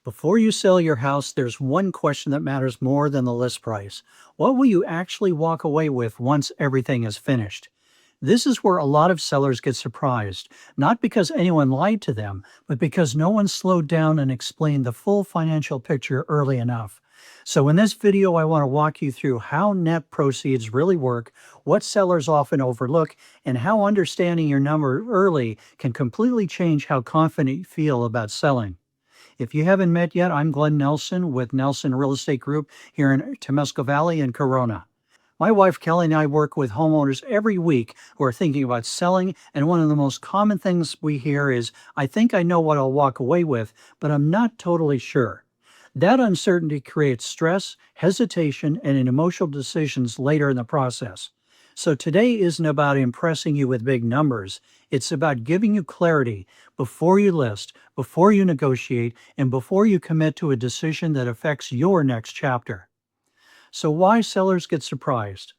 Before you sell your house, there's one question that matters more than the list price. What will you actually walk away with once everything is finished? This is where a lot of sellers get surprised, not because anyone lied to them, but because no one slowed down and explained the full financial picture early enough. So in this video, I want to walk you through how net proceeds really work, what sellers often overlook, and how understanding your number early can completely change how confident you feel about selling. If you haven't met yet, I'm Glen Nelson with Nelson Real Estate Group here in Temescal Valley in Corona. My wife Kelly and I work with homeowners every week who are thinking about selling, and one of the most common things we hear is, I think I know what I'll walk away with, but I'm not totally sure. That uncertainty creates stress, hesitation, and emotional decisions later in the process. So today isn't about impressing you with big numbers. It's about giving you clarity before you list, before you negotiate, and before you commit to a decision that affects your next chapter. So why sellers get surprised?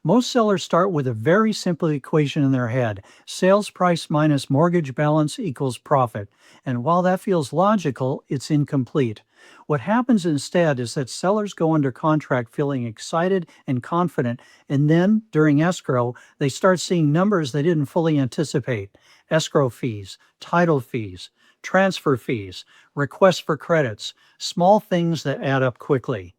Most sellers start with a very simple equation in their head: sales price minus mortgage balance equals profit. And while that feels logical, it's incomplete. What happens instead is that sellers go under contract feeling excited and confident, and then, during escrow, they start seeing numbers they didn't fully anticipate: escrow fees, title fees, transfer fees, requests for credits, small things that add up quickly.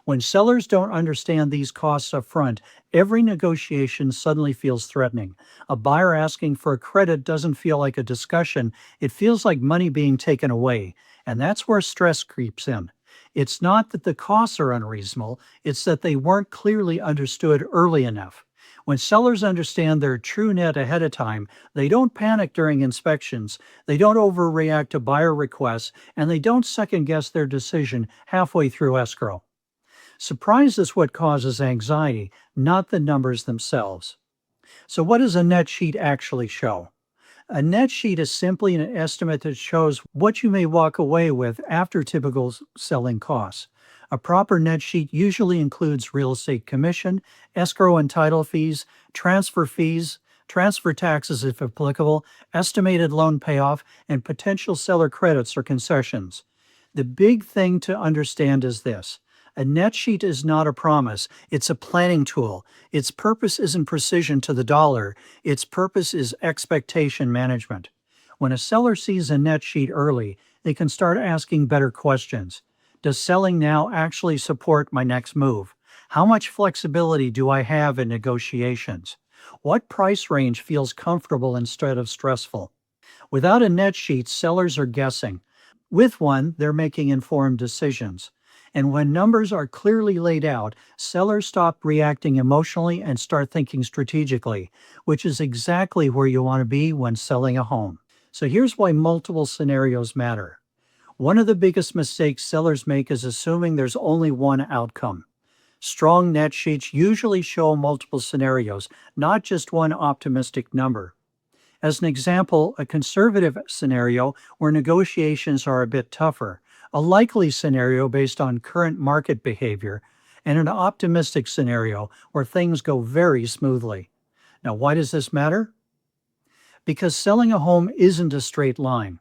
When sellers don't understand these costs up front, every negotiation suddenly feels threatening. A buyer asking for a credit doesn't feel like a discussion, it feels like money being taken away. And that's where stress creeps in. It's not that the costs are unreasonable, it's that they weren't clearly understood early enough. When sellers understand their true net ahead of time, they don't panic during inspections, they don't overreact to buyer requests, and they don't second guess their decision halfway through escrow. Surprise is what causes anxiety, not the numbers themselves. So, what does a net sheet actually show? A net sheet is simply an estimate that shows what you may walk away with after typical selling costs. A proper net sheet usually includes real estate commission, escrow and title fees, transfer taxes if applicable, estimated loan payoff, and potential seller credits or concessions. The big thing to understand is this: a net sheet is not a promise, it's a planning tool. Its purpose isn't precision to the dollar, its purpose is expectation management. When a seller sees a net sheet early, they can start asking better questions. Does selling now actually support my next move? How much flexibility do I have in negotiations? What price range feels comfortable instead of stressful? Without a net sheet, sellers are guessing. With one, they're making informed decisions. And when numbers are clearly laid out, sellers stop reacting emotionally and start thinking strategically, which is exactly where you want to be when selling a home. So here's why multiple scenarios matter. One of the biggest mistakes sellers make is assuming there's only one outcome. Strong net sheets usually show multiple scenarios, not just one optimistic number. As an example, a conservative scenario where negotiations are a bit tougher, a likely scenario based on current market behavior, and an optimistic scenario where things go very smoothly. Now, why does this matter? Because selling a home isn't a straight line.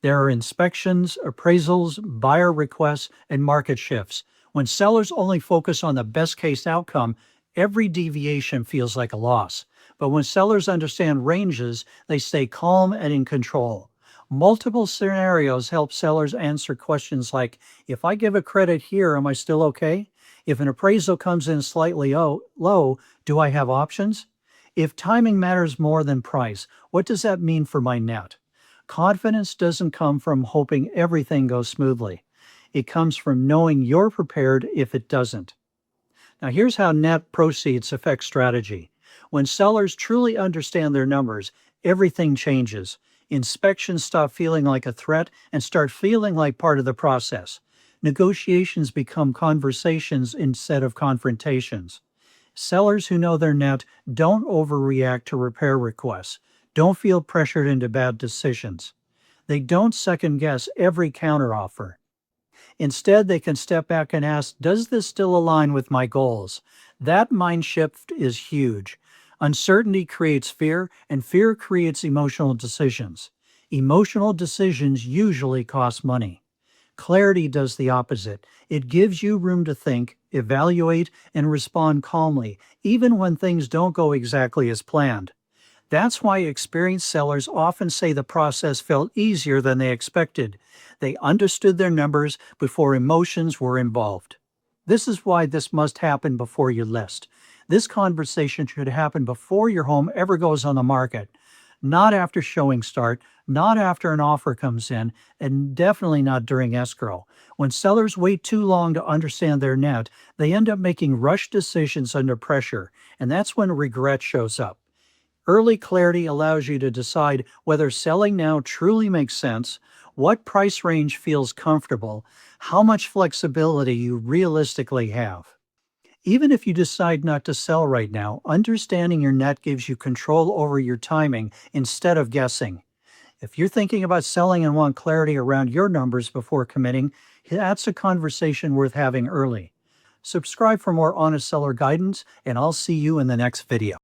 There are inspections, appraisals, buyer requests, and market shifts. When sellers only focus on the best case outcome, every deviation feels like a loss. But when sellers understand ranges, they stay calm and in control. Multiple scenarios help sellers answer questions like, if I give a credit here, am I still okay? If an appraisal comes in slightly low, do I have options? If timing matters more than price, what does that mean for my net? Confidence doesn't come from hoping everything goes smoothly. It comes from knowing you're prepared if it doesn't. Now, here's how net proceeds affect strategy. When sellers truly understand their numbers, everything changes. Inspections stop feeling like a threat and start feeling like part of the process. Negotiations become conversations instead of confrontations. Sellers who know their net don't overreact to repair requests, don't feel pressured into bad decisions. They don't second guess every counteroffer. Instead, they can step back and ask, does this still align with my goals? That mind shift is huge. Uncertainty creates fear, and fear creates emotional decisions. Emotional decisions usually cost money. Clarity does the opposite. It gives you room to think, evaluate, and respond calmly, even when things don't go exactly as planned. That's why experienced sellers often say the process felt easier than they expected. They understood their numbers before emotions were involved. This is why this must happen before you list. This conversation should happen before your home ever goes on the market, not after showing start, not after an offer comes in, and definitely not during escrow. When sellers wait too long to understand their net, they end up making rushed decisions under pressure, and that's when regret shows up. Early clarity allows you to decide whether selling now truly makes sense, what price range feels comfortable, how much flexibility you realistically have. Even if you decide not to sell right now, understanding your net gives you control over your timing instead of guessing. If you're thinking about selling and want clarity around your numbers before committing, that's a conversation worth having early. Subscribe for more honest seller guidance, and I'll see you in the next video.